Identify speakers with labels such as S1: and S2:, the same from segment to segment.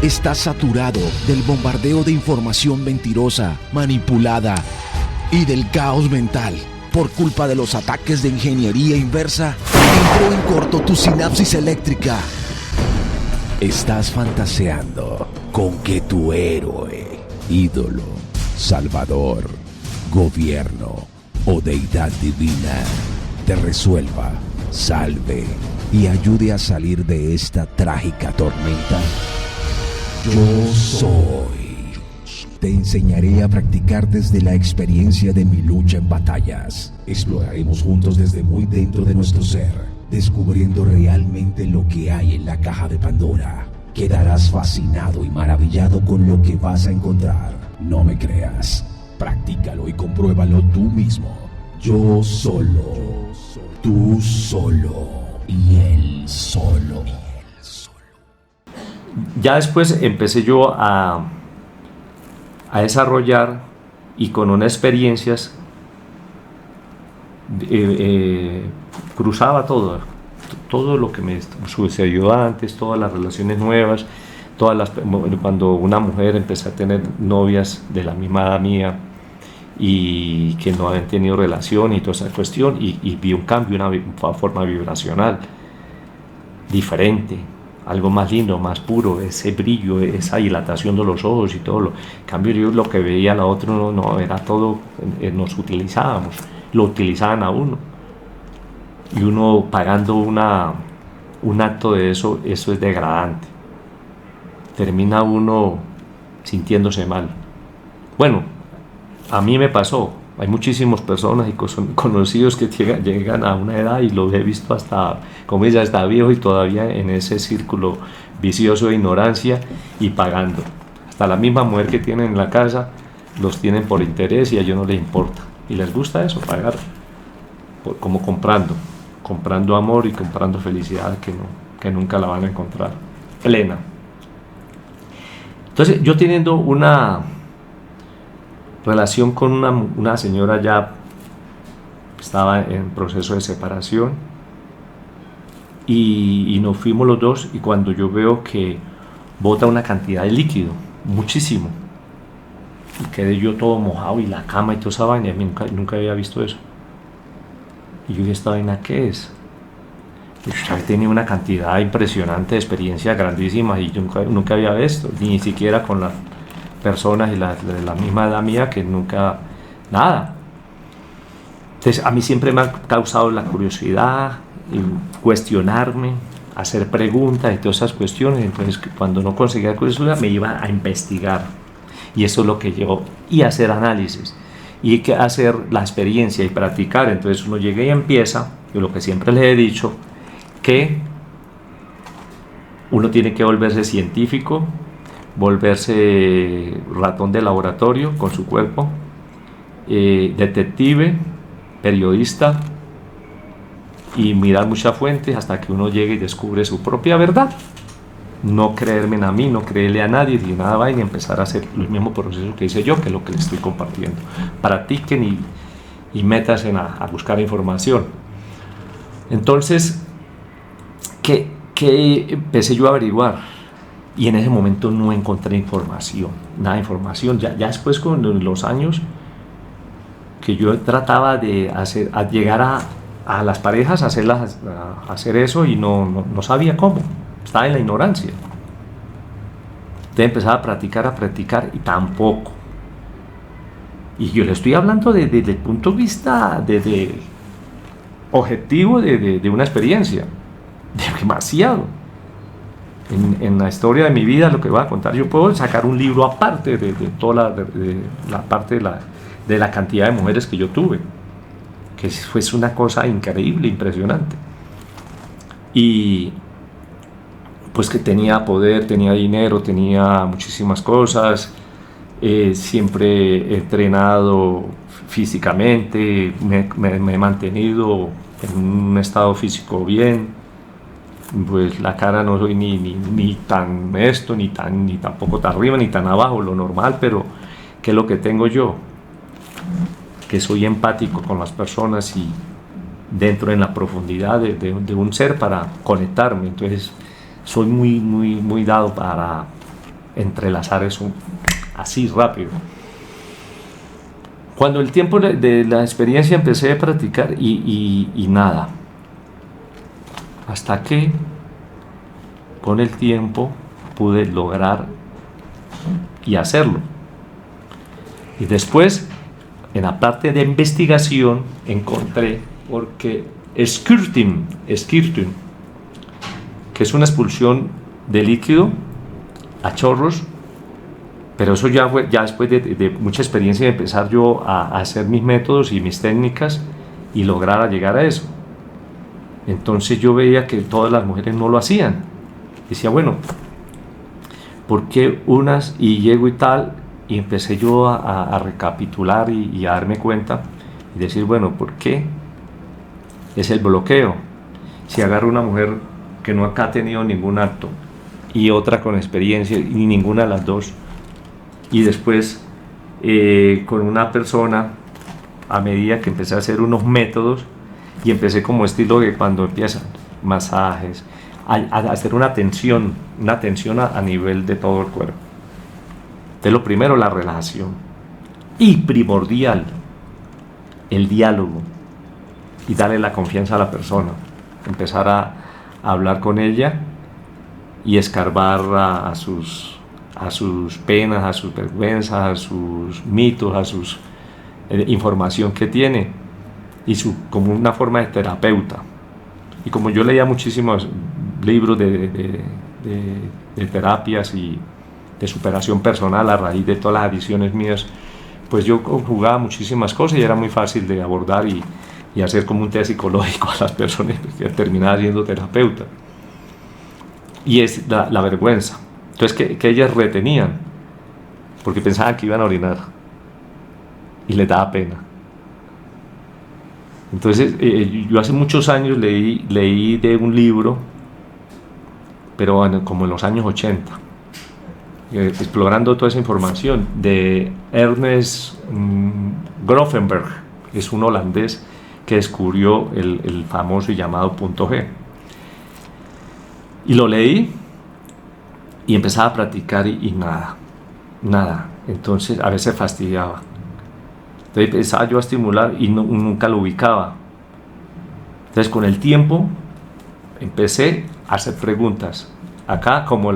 S1: Estás saturado del bombardeo de información mentirosa, manipulada y del caos mental. Por culpa de los ataques de ingeniería inversa, entró en corto tu sinapsis eléctrica. Estás fantaseando con que tu héroe, ídolo, salvador, gobierno o deidad divina te resuelva, salve y ayude a salir de esta trágica tormenta. Yo soy. Te enseñaré a practicar desde la experiencia de mi lucha en batallas. Exploraremos juntos desde muy dentro de nuestro ser, descubriendo realmente lo que hay en la caja de Pandora. Quedarás fascinado y maravillado con lo que vas a encontrar. No me creas. Practícalo y compruébalo tú mismo. Yo solo, tú solo y él solo.
S2: Ya después empecé yo a desarrollar, y con unas experiencias cruzaba todo lo que me sucedió antes, todas las relaciones nuevas, cuando una mujer empezó a tener novias de la misma edad mía y que no habían tenido relación y toda esa cuestión, y vi un cambio, una forma vibracional diferente, algo más lindo, más puro, ese brillo, esa dilatación de los ojos y todo. En cambio yo lo que veía a la otra no era todo, nos utilizábamos, lo utilizaban a uno, y uno pagando un acto de eso es degradante, termina uno sintiéndose mal. Bueno, a mí me pasó. Hay muchísimas personas y conocidos que llegan a una edad, y los he visto hasta, como ella, está viejo y todavía en ese círculo vicioso de ignorancia y pagando. Hasta la misma mujer que tienen en la casa los tienen por interés y a ellos no les importa. Y les gusta eso, pagar, como comprando amor y comprando felicidad que nunca la van a encontrar plena. Entonces yo teniendo una relación con una señora, ya estaba en proceso de separación, y nos fuimos los dos, y cuando yo veo que bota una cantidad de líquido, muchísimo, y quedé yo todo mojado, y la cama y toda esa vaina, nunca había visto eso. Y yo dije, ¿esta vaina qué es? Pues yo había tenido una cantidad impresionante de experiencias grandísimas y nunca había visto, ni siquiera con las personas de la misma edad mía, que nunca, nada. Entonces a mí siempre me ha causado la curiosidad, cuestionarme, hacer preguntas y todas esas cuestiones. Entonces cuando no conseguía curiosidad me iba a investigar, y eso es lo que llevó, y hacer análisis, y hay que hacer la experiencia y practicar. Entonces uno llega y empieza, yo lo que siempre les he dicho, que uno tiene que volverse científico, volverse ratón de laboratorio con su cuerpo, detective, periodista, y mirar muchas fuentes hasta que uno llegue y descubre su propia verdad. No creerme a mí, no creerle a nadie ni nada, va, y empezar a hacer el mismo proceso que hice yo, que es lo que les estoy compartiendo. Practiquen y métanse a buscar información. Entonces, ¿qué empecé yo a averiguar? Y en ese momento no encontré información, nada de información. Ya después, con los años que yo trataba de llegar a las parejas, a hacer eso, y no sabía cómo, estaba en la ignorancia. Entonces empezaba a practicar y tampoco. Y yo le estoy hablando desde el punto de vista objetivo de una experiencia, demasiado. En la historia de mi vida, lo que voy a contar, yo puedo sacar un libro aparte de toda la parte de la cantidad de mujeres que yo tuve, que fue una cosa increíble, impresionante. Y pues que tenía poder, tenía dinero, tenía muchísimas cosas, siempre he entrenado físicamente, me he mantenido en un estado físico bien. Pues la cara no soy ni tan esto, ni tampoco tan arriba, ni tan abajo, lo normal, pero ¿qué es lo que tengo yo? Que soy empático con las personas y dentro en la profundidad de un ser para conectarme. Entonces soy muy dado para entrelazar eso así rápido. Cuando el tiempo de la experiencia empecé a practicar y nada, hasta que con el tiempo pude lograr y hacerlo. Y después, en la parte de investigación, encontré, porque skirting, que es una expulsión de líquido a chorros, pero eso ya fue ya después de mucha experiencia de empezar yo a hacer mis métodos y mis técnicas y lograr llegar a eso. Entonces yo veía que todas las mujeres no lo hacían. Decía, bueno, ¿por qué unas y llego y tal? Y empecé yo a recapitular y a darme cuenta y decir, bueno, ¿por qué? Es el bloqueo. Si agarro una mujer que no acá ha tenido ningún acto y otra con experiencia y ninguna de las dos, y después con una persona, a medida que empecé a hacer unos métodos y empecé como estilo de cuando empiezan masajes, a hacer una tensión a nivel de todo el cuerpo. Entonces lo primero, la relajación, y primordial, el diálogo, y darle la confianza a la persona, empezar a hablar con ella y escarbar a sus penas, a sus vergüenzas, a sus mitos, a sus información que tiene, y como una forma de terapeuta. Y como yo leía muchísimos libros de terapias y de superación personal a raíz de todas las adicciones mías, pues yo conjugaba muchísimas cosas y era muy fácil de abordar y hacer como un test psicológico a las personas que terminaban siendo terapeuta. Y es la vergüenza. Entonces que ellas retenían porque pensaban que iban a orinar y les daba pena. Entonces yo hace muchos años leí de un libro, pero bueno, como en los años 80, explorando toda esa información, de Ernest Grofenberg, que es un holandés que descubrió el famoso y llamado punto G. Y lo leí y empezaba a practicar y nada. Entonces a veces fastidiaba. Entonces empezaba yo a estimular y nunca lo ubicaba. Entonces con el tiempo empecé a hacer preguntas. Acá como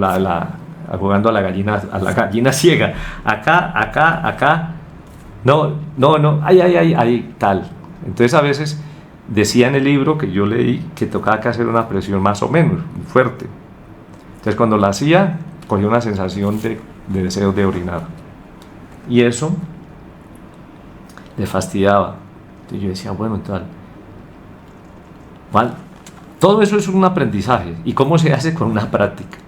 S2: jugando a la gallina ciega. Acá. No, ahí, tal. Entonces a veces decía en el libro que yo leí que tocaba que hacer una presión más o menos fuerte. Entonces cuando la hacía, cogía una sensación de deseo de orinar. Y eso le fastidiaba. Entonces yo decía, bueno, tal. ¿Vale? Todo eso es un aprendizaje. ¿Y cómo se hace? Con una práctica.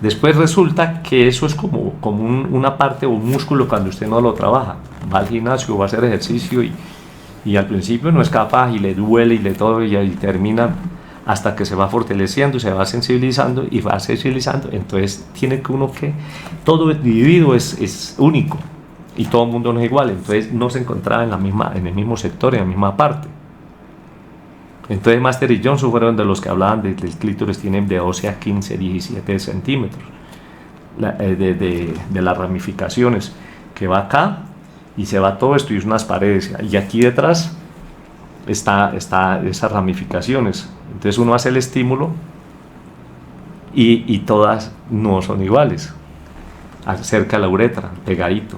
S2: Después resulta que eso es como una parte o un músculo cuando usted no lo trabaja. Va al gimnasio, va a hacer ejercicio y al principio no es capaz y le duele y le todo y termina hasta que se va fortaleciendo, se va sensibilizando y va sensibilizando. Entonces tiene que uno que todo individuo es único y todo el mundo no es igual. Entonces no se encontraba en el mismo sector, en la misma parte. Entonces Master y Johnson fueron de los que hablaban de que el clítoris tiene de 12 a 15, 17 centímetros de las ramificaciones, que va acá y se va todo esto y es unas paredes, y aquí detrás está esas ramificaciones. Entonces uno hace el estímulo y todas no son iguales, cerca de la uretra, pegadito,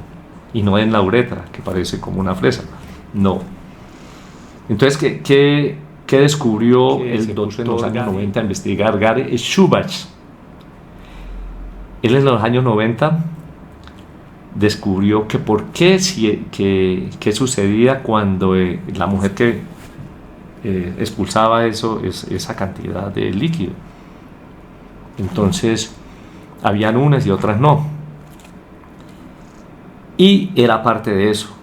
S2: y no en la uretra, que parece como una fresa, no. Entonces, ¿qué descubrió el doctor en los años 90 a investigar? Gary Schubach. Él en los años 90 descubrió que por qué qué sucedía cuando la mujer que expulsaba esa cantidad de líquido. Entonces, habían unas y otras no. Y era parte de eso,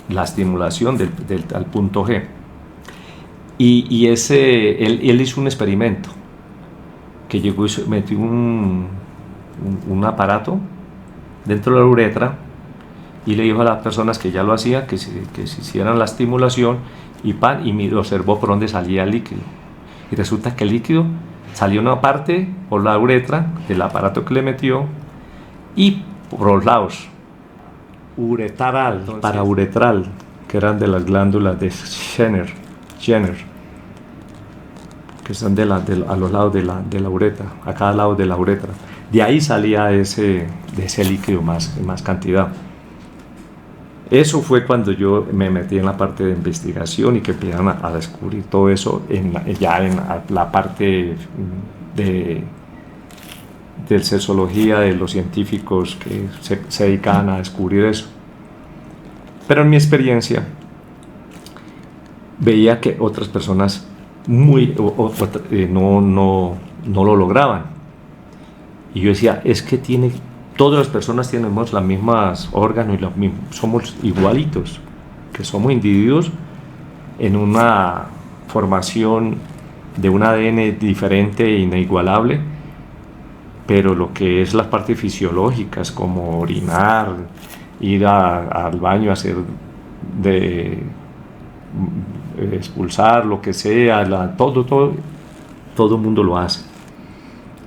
S2: la estimulación al punto G. Y él hizo un experimento que llegó y metió un aparato dentro de la uretra y le dijo a las personas que ya lo hacían que se hicieran la estimulación y lo observó por dónde salía el líquido. Y resulta que el líquido Salió una parte por la uretra del aparato que le metió y por los lados, uretral, parauretral, que eran de las glándulas de Jenner, que están a los lados de la uretra, a cada lado de la uretra. De ahí salía de ese líquido más cantidad. Eso fue cuando yo me metí en la parte de investigación y que empezaron a descubrir todo eso ya en la parte de sexología, de los científicos que se dedicaban a descubrir eso. Pero en mi experiencia veía que otras personas no lo lograban. Y yo decía, es que todas las personas tenemos las mismas órganos y somos igualitos, que somos individuos en una formación de un ADN diferente e inigualable, pero lo que es las partes fisiológicas, como orinar, ir al baño, expulsar, lo que sea, todo el mundo lo hace.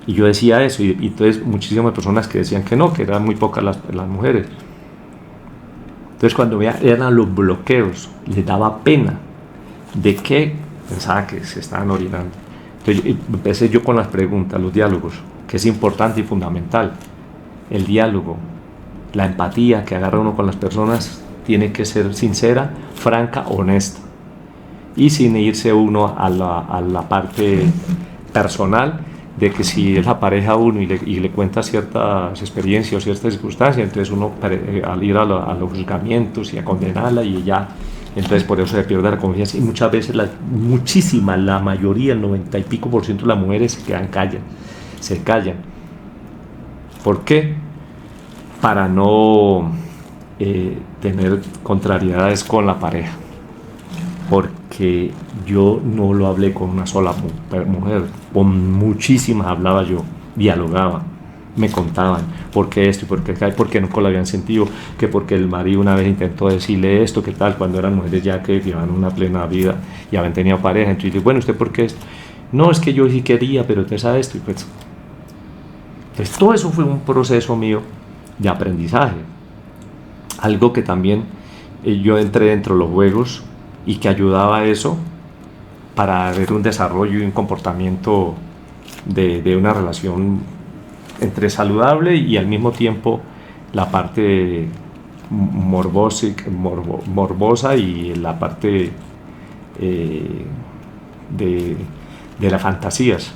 S2: Y yo decía eso, y entonces muchísimas personas que decían que no, que eran muy pocas las mujeres. Entonces cuando eran los bloqueos, les daba pena de que pensaban que se estaban orinando. Entonces empecé yo con las preguntas, los diálogos, que es importante y fundamental. El diálogo, la empatía que agarra uno con las personas tiene que ser sincera, franca, honesta. Y sin irse uno a la parte personal, de que si es la pareja uno y le cuenta ciertas experiencias o ciertas circunstancias, entonces uno al ir a los juzgamientos y a condenarla y ya, entonces por eso se pierde la confianza. Y muchas veces, la mayoría, el 90 y pico % de las mujeres se callan. ¿Por qué? Para no tener contrariedades con la pareja. Porque yo no lo hablé con una sola mujer, con muchísimas hablaba yo, dialogaba, me contaban por qué esto y por qué nunca lo habían sentido, que porque el marido una vez intentó decirle esto, que tal, cuando eran mujeres ya que llevaban una plena vida y habían tenido pareja. Entonces, bueno, ¿usted por qué esto? No, es que yo sí quería, pero usted sabe esto. Y pues, entonces todo eso fue un proceso mío de aprendizaje, algo que también yo entré dentro de los juegos y que ayudaba a eso para ver un desarrollo y un comportamiento de una relación entre saludable y al mismo tiempo la parte morbosa y la parte de las fantasías.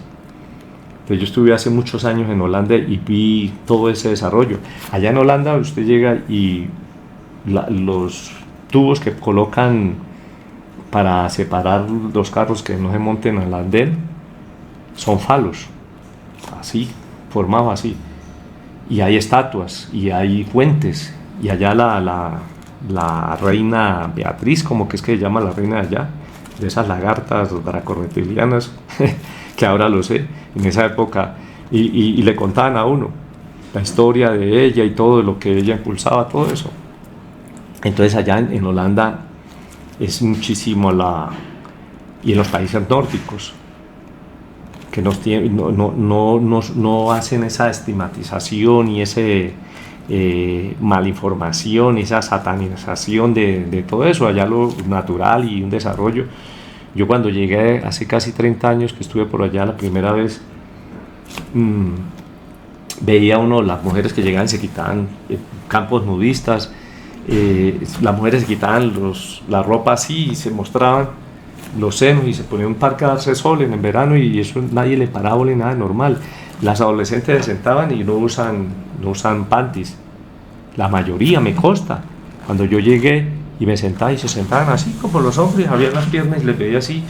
S2: Entonces yo estuve hace muchos años en Holanda y vi todo ese desarrollo. Allá en Holanda usted llega y los tubos que colocan para separar los carros que no se monten al andén son falos, así, formados así. Y hay estatuas, y hay fuentes, y allá la reina Beatriz, como que es que se llama la reina de allá, de esas lagartas dracorreptilianas, que ahora lo sé, en esa época, y le contaban a uno la historia de ella y todo lo que ella impulsaba, todo eso. Entonces allá en Holanda es muchísimo y en los países nórdicos que no hacen esa estigmatización y ese malinformación y esa satanización de todo eso. Allá lo natural y un desarrollo. Yo cuando llegué hace casi 30 años que estuve por allá la primera vez, veía uno las mujeres que llegaban, se quitaban campos nudistas. Las mujeres se quitaban la ropa así y se mostraban los senos y se ponían un parque a darse sol en verano y eso nadie le paraba ni nada, normal. Las adolescentes se sentaban y no usan panties, la mayoría, me consta. Cuando yo llegué y me sentaba y se sentaban así como los hombres, abrían las piernas y les veía así,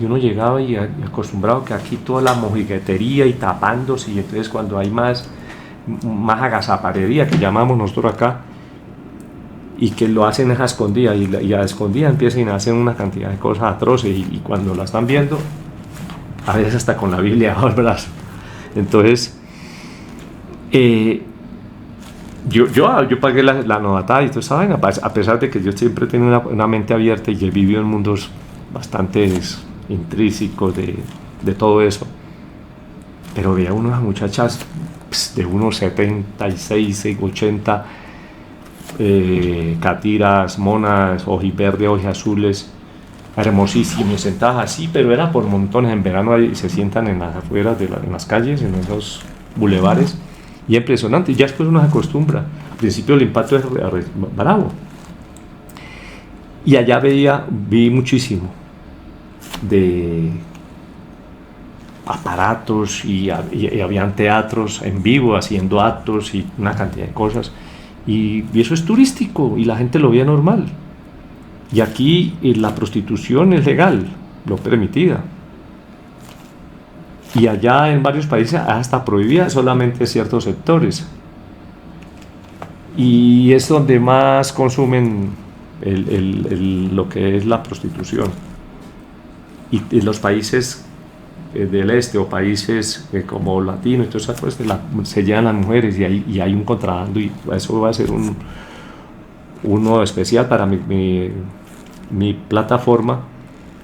S2: y uno llegaba y acostumbrado que aquí toda la mojiguetería y tapándose, y entonces cuando hay más agazaparería que llamamos nosotros acá, y que lo hacen a escondida y a escondida empiezan a hacer una cantidad de cosas atroces y cuando la están viendo a veces hasta con la Biblia bajo el brazo. Entonces yo pagué la novatada y toda esa vaina, a pesar de que yo siempre he tenido una mente abierta y he vivido en mundos bastante intrínsecos de todo eso. pero veía unas muchachas de unos 76, 80, catiras, monas, ojiverde, azules, hermosísimos, sentadas así, pero era por montones. En verano ahí se sientan en las afueras, en las calles, en esos bulevares, y es impresionante. Y ya después uno se acostumbra. Al principio el impacto es bravo. Y allá vi muchísimo de aparatos y habían teatros en vivo haciendo actos y una cantidad de cosas. Y eso es turístico y la gente lo veía normal. Y aquí la prostitución es legal, lo permitida. Y allá en varios países hasta prohibida solamente ciertos sectores. Y es donde más consumen lo que es la prostitución. Y en los países del este o países como latinos, entonces pues, se llevan las mujeres y hay un contrabando, y eso va a ser uno especial para mi plataforma,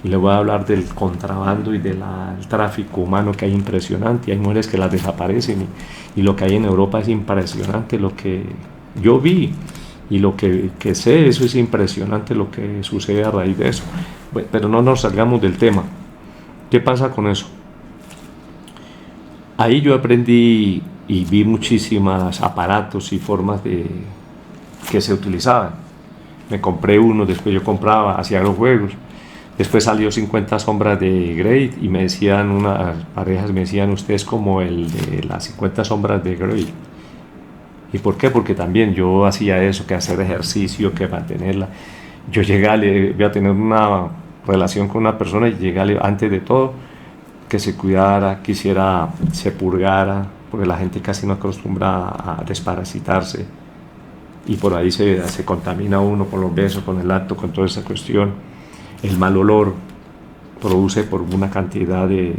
S2: y le voy a hablar del contrabando y del tráfico humano, que hay impresionante. Hay mujeres que las desaparecen y lo que hay en Europa es impresionante. Lo que yo vi y lo que sé, eso es impresionante lo que sucede a raíz de eso. Bueno, pero no nos salgamos del tema. ¿Qué pasa con eso? Ahí yo aprendí y vi muchísimos aparatos y formas que se utilizaban. Me compré uno, después yo compraba, hacía los juegos. Después salió 50 sombras de Grey y me decían, unas parejas me decían, usted es como el de las 50 sombras de Grey. ¿Y por qué? Porque también yo hacía eso, que hacer ejercicio, que mantenerla. Yo llegué, voy a tener una relación con una persona, y llegué antes de todo que se cuidara, se purgara, porque la gente casi no acostumbra a desparasitarse y por ahí se contamina uno con los besos, con el acto, con toda esa cuestión. El mal olor produce por una cantidad de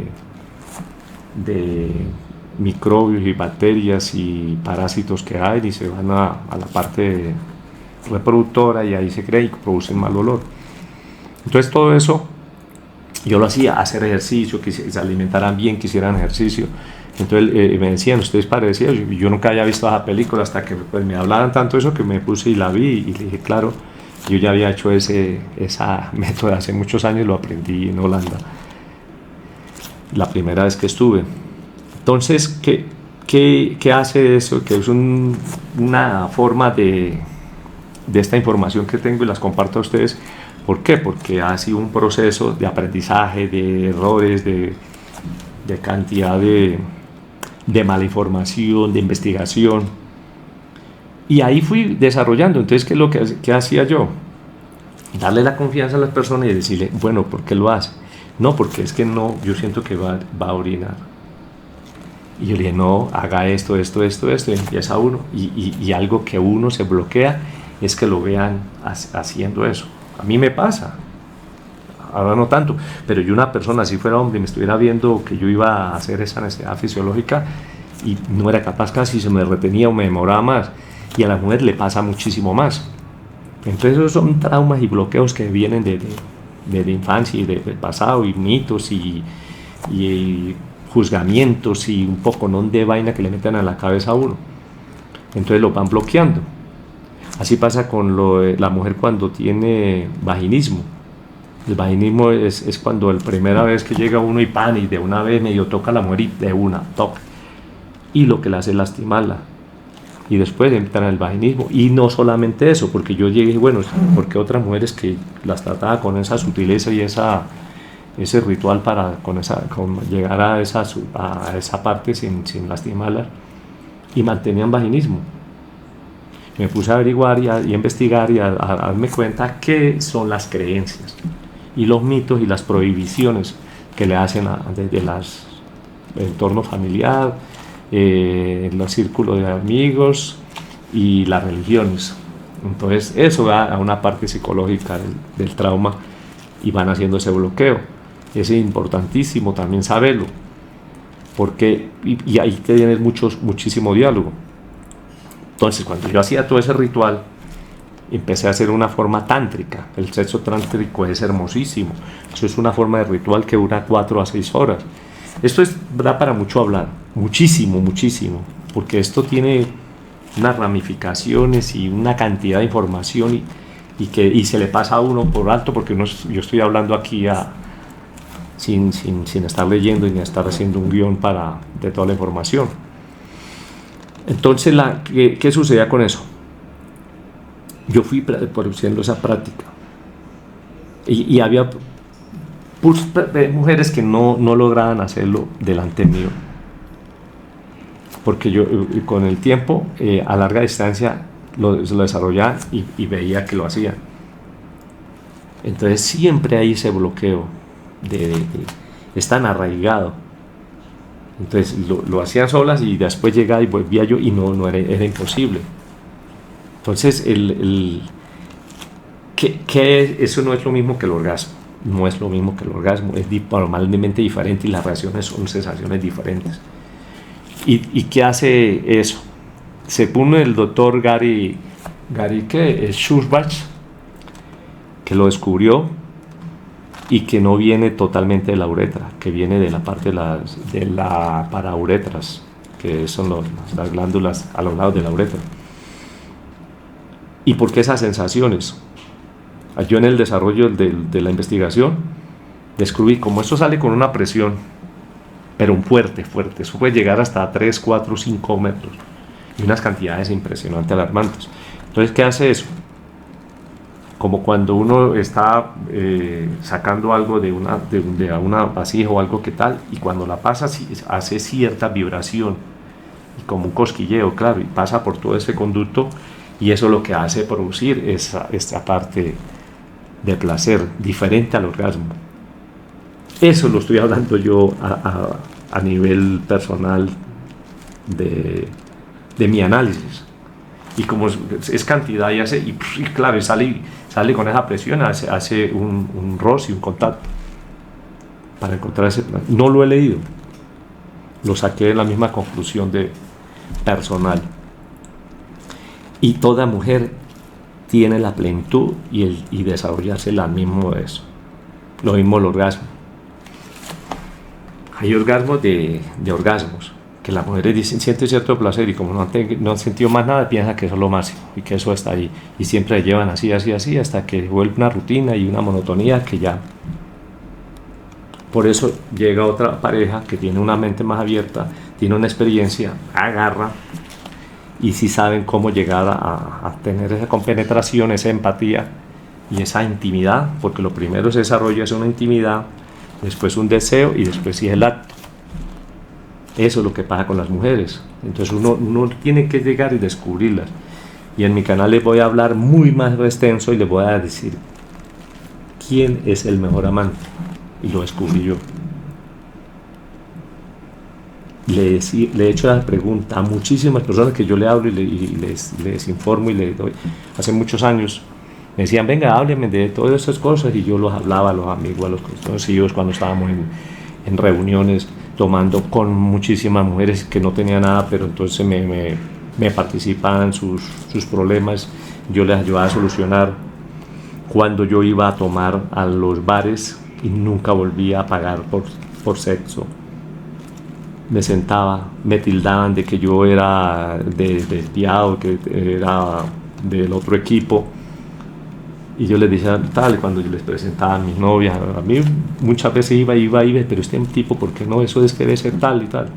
S2: microbios y bacterias y parásitos que hay, y se van a la parte reproductora, y ahí se crea y producen mal olor. Entonces todo eso yo lo hacía, hacer ejercicio, que se alimentaran bien, que hicieran ejercicio. Entonces me decían, ustedes parecían, yo nunca había visto esa película, hasta que pues, me hablaban tanto eso, que me puse y la vi, y le dije, claro, yo ya había hecho esa método hace muchos años, lo aprendí en Holanda, la primera vez que estuve. Entonces, ¿qué hace eso? Que es una forma de esta información que tengo y las comparto a ustedes. ¿Por qué? Porque ha sido un proceso de aprendizaje, de errores, de cantidad de mala información, de investigación. Y ahí fui desarrollando. Entonces, ¿qué es lo que hacía yo? Darle la confianza a las personas y decirle, bueno, ¿por qué lo hace? No, porque es que no, yo siento que va a orinar. Y yo le dije, no, haga esto, y empieza uno. Y algo que uno se bloquea es que lo vean haciendo eso. A mí me pasa, ahora no tanto, pero yo, una persona, si fuera hombre y me estuviera viendo que yo iba a hacer esa necesidad fisiológica y no era capaz, casi se me retenía o me demoraba más, y a la mujer le pasa muchísimo más. Entonces esos son traumas y bloqueos que vienen de infancia y del pasado, y mitos y juzgamientos y un poco de vaina que le meten a la cabeza a uno. Entonces lo van bloqueando. Así pasa con la mujer cuando tiene vaginismo. El vaginismo es cuando la primera vez que llega uno y de una vez medio toca a la mujer y de una toca. Y lo que le hace es lastimarla. Y después entran en el vaginismo. Y no solamente eso, porque yo llegué, bueno, porque otras mujeres que las trataba con esa sutileza y ese ritual para llegar a esa parte sin lastimarla, y mantenían vaginismo. Me puse a averiguar y a investigar y a darme cuenta qué son las creencias y los mitos y las prohibiciones que le hacen desde el entorno familiar, los círculos de amigos y las religiones. Entonces eso va a una parte psicológica del trauma, y van haciendo ese bloqueo. Es importantísimo también saberlo, porque y ahí tienes muchísimo diálogo. Entonces, cuando yo hacía todo ese ritual, empecé a hacer una forma tántrica. El sexo tántrico es hermosísimo. Eso es una forma de ritual que dura 4 a 6 horas. Esto da para mucho hablar, muchísimo, muchísimo, porque esto tiene unas ramificaciones y una cantidad de información y se le pasa a uno por alto, porque yo estoy hablando aquí sin estar leyendo y ni estar haciendo un guión de toda la información. Entonces, ¿qué sucedía con eso? Yo fui produciendo esa práctica y había mujeres que no lograban hacerlo delante mío, porque yo con el tiempo a larga distancia lo desarrollaba y veía que lo hacían. Entonces siempre hay ese bloqueo es tan arraigado. Entonces lo hacían solas y después llegaba y volvía yo y no era imposible. Entonces eso no es lo mismo que el orgasmo. No es lo mismo que el orgasmo, es normalmente diferente y las reacciones son sensaciones diferentes. ¿Y qué hace eso? Según el doctor Gary Schurbach, que lo descubrió y que no viene totalmente de la uretra, que viene de la parte de la parauretras, que son las glándulas a los lados de la uretra. ¿Y por qué esas sensaciones? Yo en el desarrollo de la investigación descubrí como esto sale con una presión, pero un fuerte, eso puede llegar hasta 3, 4, 5 metros y unas cantidades impresionantes, alarmantes. Entonces, ¿qué hace eso? Como cuando uno está sacando algo de una vasija o algo que tal, y cuando la pasa hace cierta vibración y como un cosquilleo, claro, y pasa por todo ese conducto, y eso lo que hace producir esta parte de placer diferente al orgasmo. Eso lo estoy hablando yo a nivel personal de mi análisis, y como es cantidad y claro, sale con esa presión, hace un roce y un contacto para encontrar ese plan. No lo he leído, lo saqué de la misma conclusión personal. Y toda mujer tiene la plenitud y desarrollarse lo mismo de eso. Lo mismo el orgasmo. Hay orgasmos de orgasmos, que las mujeres dicen, siente cierto placer, y como no han sentido más nada, piensan que eso es lo máximo y que eso está ahí. Y siempre llevan así, hasta que vuelve una rutina y una monotonía que ya. Por eso llega otra pareja que tiene una mente más abierta, tiene una experiencia, agarra, y sí saben cómo llegar a tener esa compenetración, esa empatía y esa intimidad, porque lo primero se desarrolla es una intimidad, después un deseo y después sí el acto. Eso es lo que pasa con las mujeres. Entonces uno tiene que llegar y descubrirlas. Y en mi canal les voy a hablar muy más extenso y les voy a decir quién es el mejor amante. Y lo descubrí yo. Le he hecho la pregunta a muchísimas personas que yo le hablo y les informo y les doy. Hace muchos años me decían, venga, háblenme de todas estas cosas, y yo los hablaba a los amigos, a los conocidos, cuando estábamos en reuniones tomando con muchísimas mujeres que no tenían nada, pero entonces me participaban sus problemas, yo les ayudaba a solucionar. Cuando yo iba a tomar a los bares y nunca volvía a pagar por sexo, me sentaba, me tildaban de que yo era desviado, que era del otro equipo, y yo les decía tal, cuando yo les presentaba a mis novias, a mí muchas veces iba, pero este tipo, ¿por qué no? Eso debe ser tal y tal.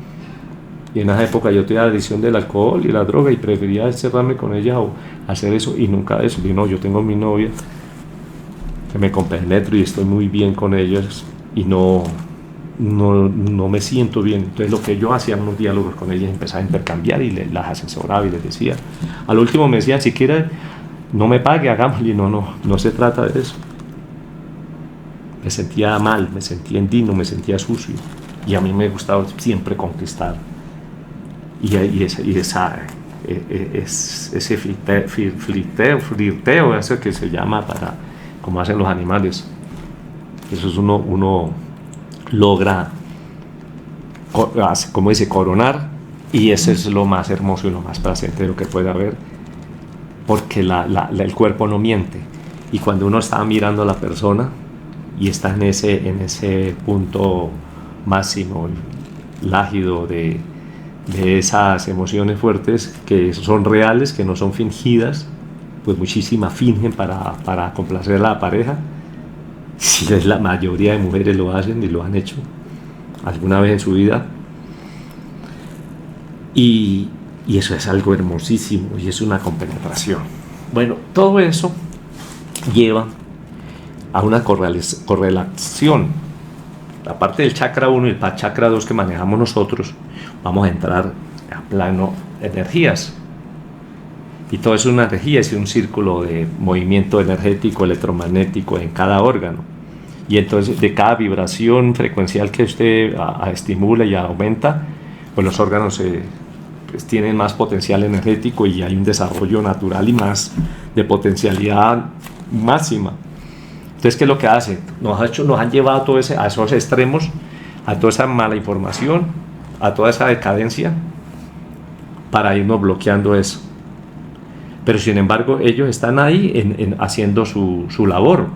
S2: Y en esa época yo tenía la adicción del alcohol y la droga y prefería encerrarme con ella o hacer eso, y nunca eso. Y no, yo tengo mi novia que me compenetro y estoy muy bien con ellas y no me siento bien. Entonces lo que yo hacía, unos diálogos con ellas, empezaba a intercambiar y las asesoraba y les decía. Al último me decían, si quiere no me pague, hagámoslo. Y no se trata de eso. Me sentía mal, me sentía indigno, me sentía sucio, y a mí me gustaba siempre conquistar, ese flirteo, eso que se llama, como hacen los animales. Eso es uno logra, como dice, coronar, y ese es lo más hermoso y lo más placentero que puede haber, porque el cuerpo no miente, y cuando uno está mirando a la persona y está en ese punto máximo, el ágido de esas emociones fuertes que son reales, que no son fingidas, pues muchísimas fingen para complacer a la pareja. Si la mayoría de mujeres lo hacen y lo han hecho alguna vez en su vida. Y eso es algo hermosísimo y es una compenetración. Bueno, todo eso lleva a una correlación. Aparte del chakra 1 y el chakra 2 que manejamos nosotros, vamos a entrar a plano de energías. Y todo es una energía, es un círculo de movimiento energético, electromagnético en cada órgano. Y entonces de cada vibración frecuencial que usted estimula y aumenta, pues los órganos pues tienen más potencial energético y hay un desarrollo natural y más de potencialidad máxima. Entonces, ¿qué es lo que hace? Nos han llevado a esos extremos, a toda esa mala información, a toda esa decadencia, para irnos bloqueando eso. Pero sin embargo, ellos están ahí haciendo su labor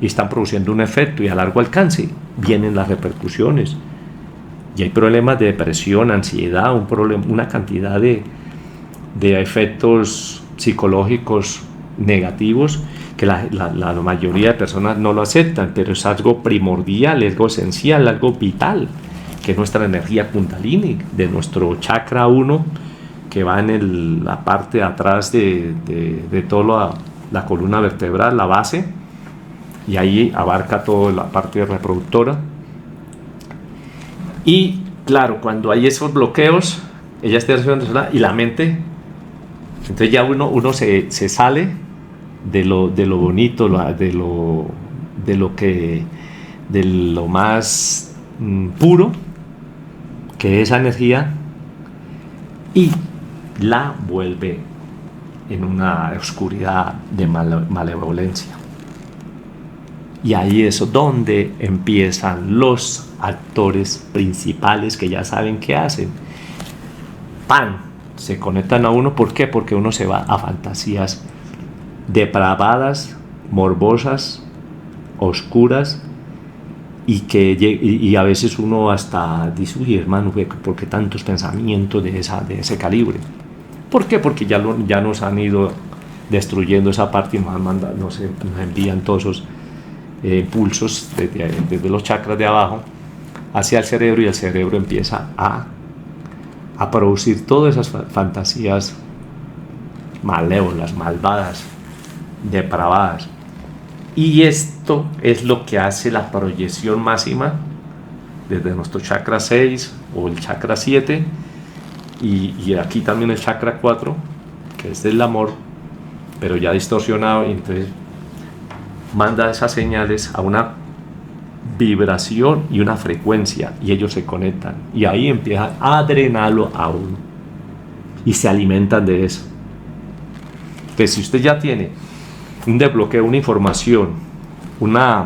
S2: y están produciendo un efecto, y a largo alcance vienen las repercusiones. Y hay problemas de depresión, ansiedad, una cantidad de efectos psicológicos negativos que la mayoría de personas no lo aceptan, pero es algo primordial, algo esencial, algo vital, que es nuestra energía Kundalini, de nuestro chakra 1, que va en la parte de atrás de toda la columna vertebral, la base, y ahí abarca toda la parte reproductora. Y claro, cuando hay esos bloqueos, ella está reaccionando y la mente, entonces ya uno se sale de lo bonito, de lo más puro, que es esa energía, y la vuelve en una oscuridad de malevolencia. Y ahí es donde empiezan los actores principales que ya saben qué hacen. Se conectan a uno. ¿Por qué? Porque uno se va a fantasías depravadas, morbosas, oscuras, y a veces uno hasta dice: uy, hermano, ¿por qué tantos pensamientos de ese calibre? ¿Por qué? Porque ya nos han ido destruyendo esa parte y nos envían todos esos impulsos desde los chakras de abajo hacia el cerebro, y el cerebro empieza a producir todas esas fantasías malévolas, malvadas, depravadas. Y esto es lo que hace la proyección máxima desde nuestro chakra 6 o el chakra 7, y aquí también el chakra 4, que es del amor, pero ya distorsionado, y entonces manda esas señales a una vibración y una frecuencia, y ellos se conectan, y ahí empiezan a drenarlo a uno y se alimentan de eso. Entonces, si usted ya tiene un desbloqueo, una información, una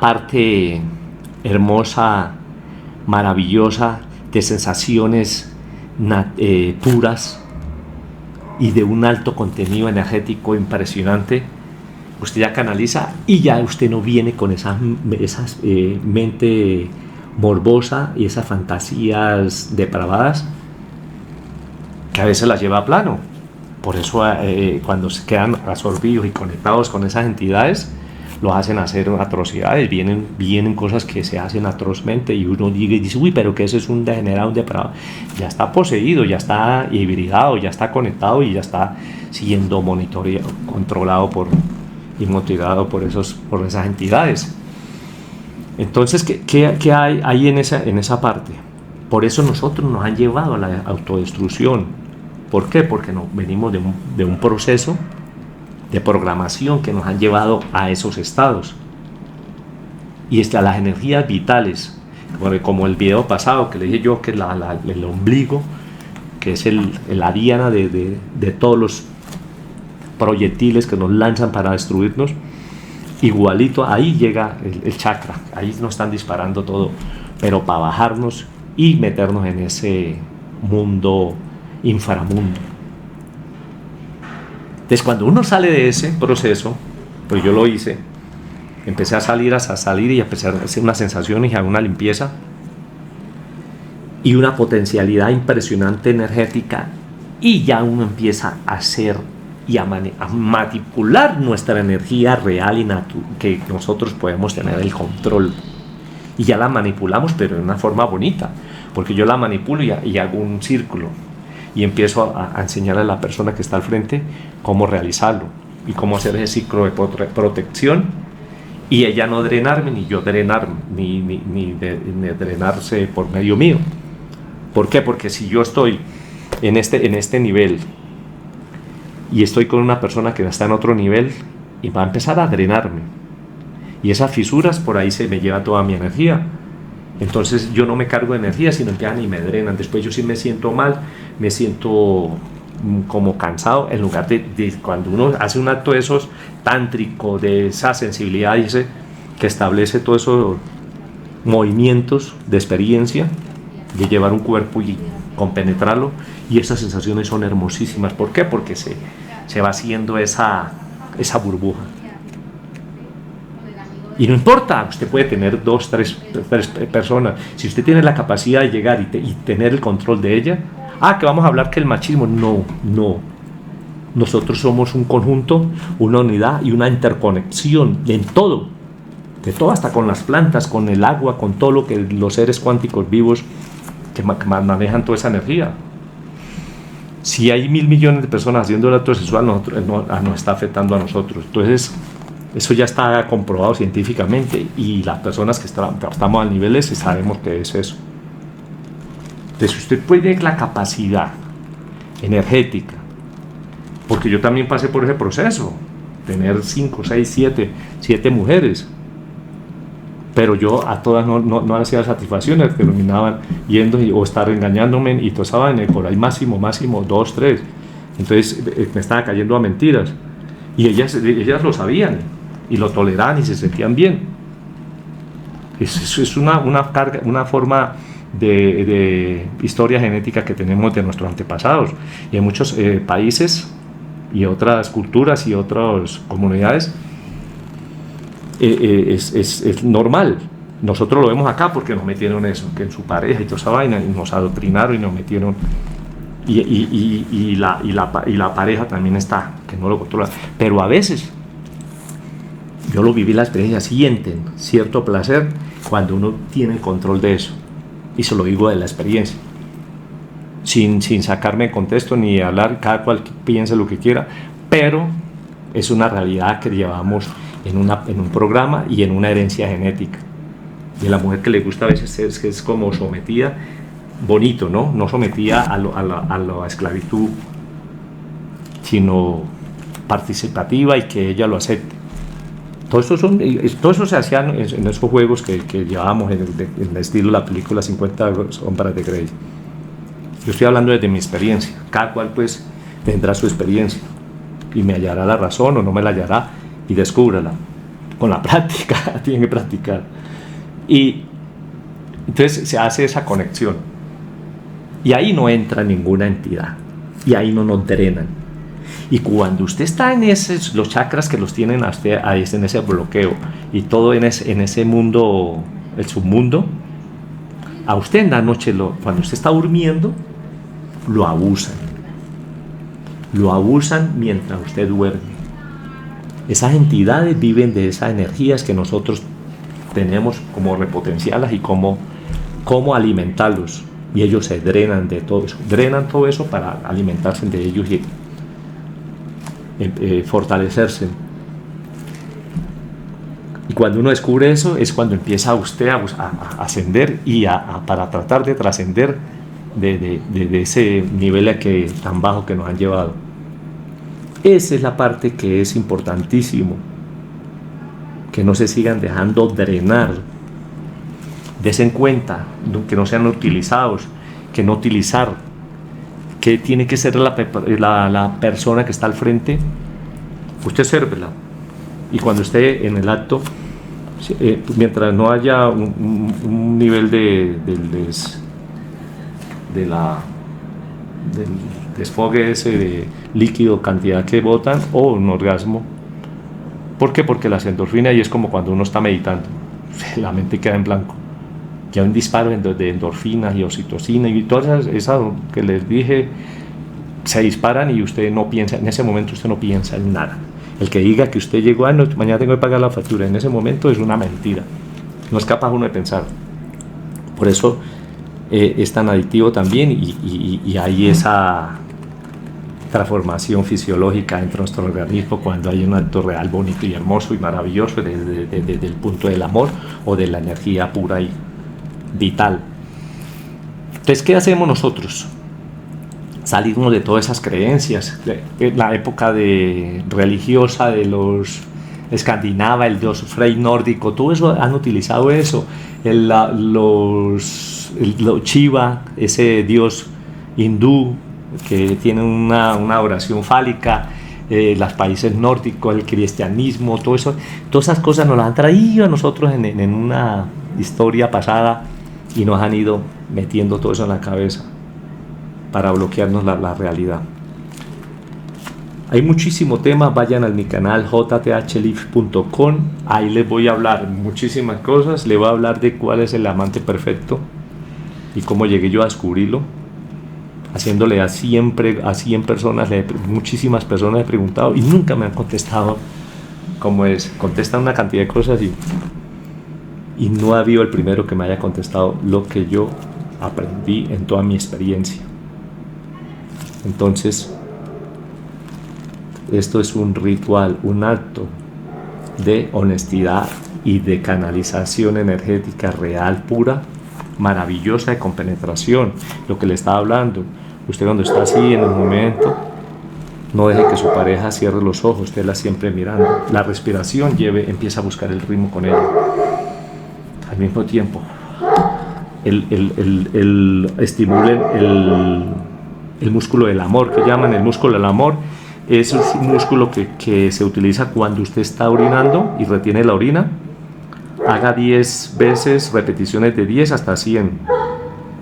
S2: parte hermosa, maravillosa, de sensaciones puras y de un alto contenido energético impresionante, usted ya canaliza, y ya usted no viene con esas mente morbosa y esas fantasías depravadas que a veces las lleva a plano. Por eso cuando se quedan absorbidos y conectados con esas entidades, los hacen hacer atrocidades, vienen cosas que se hacen atrozmente, y uno dice: uy, pero que eso es un degenerado, un depravado. Ya está poseído, ya está hibridado, ya está conectado, y ya está siendo monitoreado, controlado y motivado por esas entidades. Entonces, ¿qué hay en esa parte? Por eso nosotros nos han llevado a la autodestrucción. ¿Por qué? Porque venimos de un proceso de programación que nos han llevado a esos estados. Y las energías vitales, como el video pasado que le dije yo, que el ombligo, que es la diana de todos los proyectiles que nos lanzan para destruirnos, igualito ahí llega el chakra, ahí nos están disparando todo, pero para bajarnos y meternos en ese mundo inframundo. Entonces, cuando uno sale de ese proceso, pues yo lo hice, Empecé a salir y empecé a hacer unas sensaciones y a una limpieza y una potencialidad impresionante energética, y ya uno empieza a hacer y a manipular nuestra energía real y que nosotros podemos tener el control, y ya la manipulamos, pero de una forma bonita, porque yo la manipulo y hago un círculo y empiezo a enseñarle a la persona que está al frente cómo realizarlo y cómo hacer ese ciclo de protección, y ella no drenarme ni yo drenarme, ni drenarse por medio mío. ¿Por qué? Porque si yo estoy en este nivel y estoy con una persona que está en otro nivel, y va a empezar a drenarme, y esas fisuras por ahí se me lleva toda mi energía, entonces yo no me cargo de energía, sino empiezan y me drenan. Después yo sí me siento mal, me siento como cansado, en lugar de cuando uno hace un acto de esos tántrico, de esa sensibilidad, dice, que establece todos esos movimientos de experiencia, de llevar un cuerpo y compenetrarlo, y esas sensaciones son hermosísimas. ¿Por qué? Porque se va haciendo esa burbuja. Y no importa, usted puede tener 2, 3 personas. Si usted tiene la capacidad de llegar y tener el control de ella, que vamos a hablar que el machismo, no. Nosotros somos un conjunto, una unidad y una interconexión en todo, de todo, hasta con las plantas, con el agua, con todo lo que los seres cuánticos vivos que manejan toda esa energía. Si hay 1.000 millones de personas haciendo el acto sexual, nos está afectando a nosotros. Entonces, eso ya está comprobado científicamente, y las personas que estamos al nivel ese sabemos que es eso. Entonces, usted puede tener la capacidad energética, porque yo también pasé por ese proceso, tener 5, 6, 7 mujeres, pero yo a todas no hacía satisfacciones, terminaban yendo o estar engañándome y toda esa vaina, por ahí máximo 2, 3. Entonces me estaba cayendo a mentiras, y ellas lo sabían y lo toleraban y se sentían bien. Es una carga, una forma de historia genética que tenemos de nuestros antepasados, y en muchos países y otras culturas y otras comunidades es normal. Nosotros lo vemos acá porque nos metieron eso, que en su pareja y toda esa vaina, y nos adoctrinaron y nos metieron, y la pareja también está, que no lo controla. Pero a veces, yo lo viví, la experiencia, sienten cierto placer cuando uno tiene el control de eso, y se lo digo de la experiencia, sin sacarme de contexto ni hablar, cada cual piense lo que quiera, pero es una realidad que llevamos en un programa y en una herencia genética. De la mujer que le gusta a veces es como sometida, bonito, no sometida a la esclavitud, sino participativa, y que ella lo acepte. Todo eso se hacía en esos juegos que llevábamos en el estilo de la película 50 sombras de Grey. Yo estoy hablando desde mi experiencia. Cada cual pues tendrá su experiencia y me hallará la razón o no me la hallará, y descúbrala con la práctica. Tienen que practicar, y entonces se hace esa conexión, y ahí no entra ninguna entidad, y ahí no nos drenan. Y cuando usted está en los chakras que los tienen a usted ahí, en ese bloqueo y todo en ese mundo, el submundo, a usted en la noche, cuando usted está durmiendo, lo abusan mientras usted duerme. Esas entidades viven de esas energías que nosotros tenemos, como repotenciarlas y cómo alimentarlos, y ellos se drenan de todo eso para alimentarse de ellos y fortalecerse. Y cuando uno descubre eso, es cuando empieza usted a ascender y para tratar de trascender de ese nivel tan bajo que nos han llevado. Esa es la parte que es importantísimo, que no se sigan dejando drenar. Desen cuenta que no sean utilizados, que no utilizar, que tiene que ser la persona que está al frente. Usted sérvela, y cuando esté en el acto, mientras no haya un nivel del desfogue ese de líquido, cantidad que botan, o un orgasmo, ¿Por qué? Porque las endorfinas, y es como cuando uno está meditando, la mente queda en blanco. Ya un disparo de endorfinas y oxitocina y todas esas que les dije se disparan y usted no piensa, en ese momento usted no piensa en nada. El que diga que usted llegó, no, mañana tengo que pagar la factura, en ese momento es una mentira. No es capaz uno de pensar. Por eso es tan adictivo también y hay esa transformación fisiológica dentro de nuestro organismo cuando hay un acto real, bonito y hermoso y maravilloso desde el punto del amor o de la energía pura y vital. Entonces, ¿qué hacemos nosotros? Salirnos de todas esas creencias. La época religiosa de los escandinava, el dios Frey nórdico, todo eso han utilizado eso. Los Shiva, ese dios hindú que tiene una oración fálica, los países nórdicos, el cristianismo, todo eso, todas esas cosas nos las han traído a nosotros en una historia pasada y nos han ido metiendo todo eso en la cabeza para bloquearnos la realidad. Hay muchísimo tema, vayan a mi canal jthlife.com, ahí les voy a hablar muchísimas cosas, les voy a hablar de cuál es el amante perfecto y cómo llegué yo a descubrirlo, haciéndole a 100 personas, muchísimas personas he preguntado y nunca me han contestado cómo es, contestan una cantidad de cosas y no ha habido el primero que me haya contestado lo que yo aprendí en toda mi experiencia. Entonces, esto es un ritual, un acto de honestidad y de canalización energética real, pura, maravillosa, de compenetración. Lo que le estaba hablando, usted cuando está así en el momento, no deje que su pareja cierre los ojos, usted la siempre mirando. La respiración empieza a buscar el ritmo con ella. Al mismo tiempo, estimulen el músculo del amor, que llaman el músculo del amor. Es un músculo que se utiliza cuando usted está orinando y retiene la orina. Haga 10 veces, repeticiones de 10 hasta 100.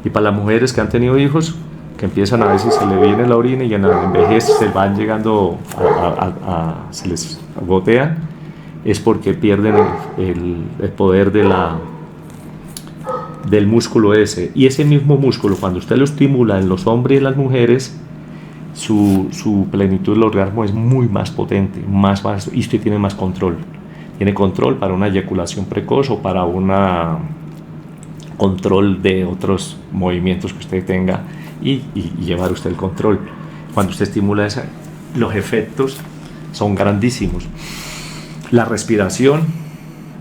S2: Y para las mujeres que han tenido hijos, que empiezan a ver si se le viene la orina y en la vejez se van llegando se les gotean, es porque pierden el poder del músculo ese. Y ese mismo músculo, cuando usted lo estimula en los hombres y las mujeres, su plenitud del orgasmo es muy más potente, más y usted tiene más control. Tiene control para una eyaculación precoz o para un control de otros movimientos que usted tenga y llevar usted el control. Cuando usted estimula los efectos son grandísimos. La respiración,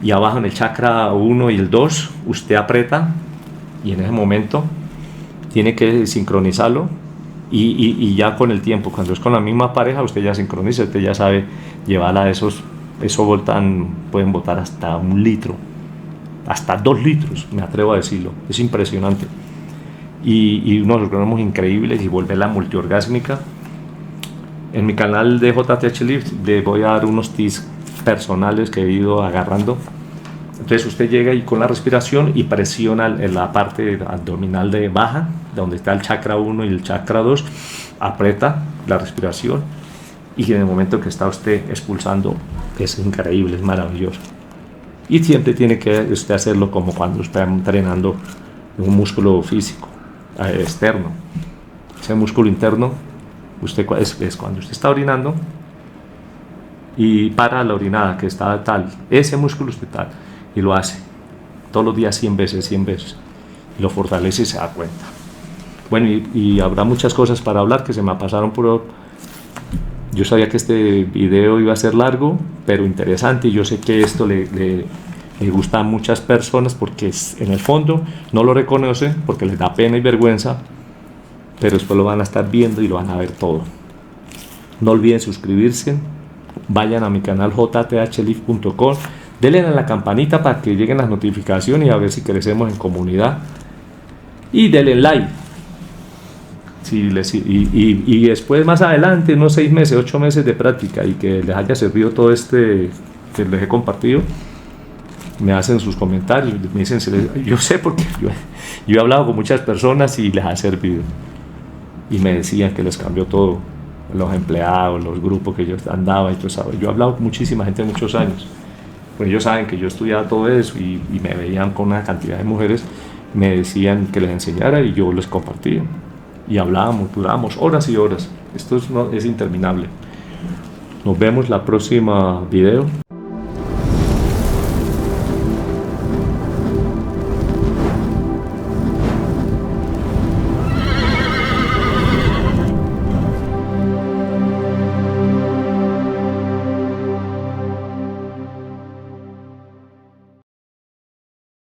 S2: y abajo en el chakra 1 y el 2, usted aprieta y en ese momento tiene que sincronizarlo. Y ya con el tiempo, cuando es con la misma pareja, usted ya sincroniza, usted ya sabe llevarla a eso pueden botar hasta 1 litro, hasta 2 litros, me atrevo a decirlo, es impresionante. Y unos orgasmos increíbles y volverla multiorgásmica. En mi canal de JTH Life le voy a dar unos tips personales que he ido agarrando. Entonces usted llega y con la respiración y presiona en la parte abdominal de baja, donde está el chakra 1 y el chakra 2, aprieta la respiración y en el momento que está usted expulsando es increíble, es maravilloso. Y siempre tiene que usted hacerlo como cuando está entrenando un músculo físico externo. Ese músculo interno es cuando usted está orinando y para la orinada que está tal, ese músculo usted tal, y lo hace todos los días 100 veces, y lo fortalece y se da cuenta. Bueno, y habrá muchas cosas para hablar que se me pasaron yo sabía que este video iba a ser largo, pero interesante, y yo sé que esto le gusta a muchas personas porque en el fondo no lo reconocen porque les da pena y vergüenza, pero después lo van a estar viendo y lo van a ver todo. No olviden suscribirse, vayan a mi canal jthlife.com, denle a la campanita para que lleguen las notificaciones y a ver si crecemos en comunidad, y denle like. Y después, más adelante, unos 6 meses, 8 meses de práctica y que les haya servido todo que les he compartido, me hacen sus comentarios, me dicen, yo sé porque yo he hablado con muchas personas y les ha servido y me decían que les cambió todo los empleados, los grupos que yo andaba y todo eso. Yo he hablado con muchísima gente de muchos años, pues ellos saben que yo estudiaba todo eso y me veían con una cantidad de mujeres, me decían que les enseñara y yo les compartía. Y hablábamos, durábamos horas y horas. Esto es interminable. Nos vemos la próxima video.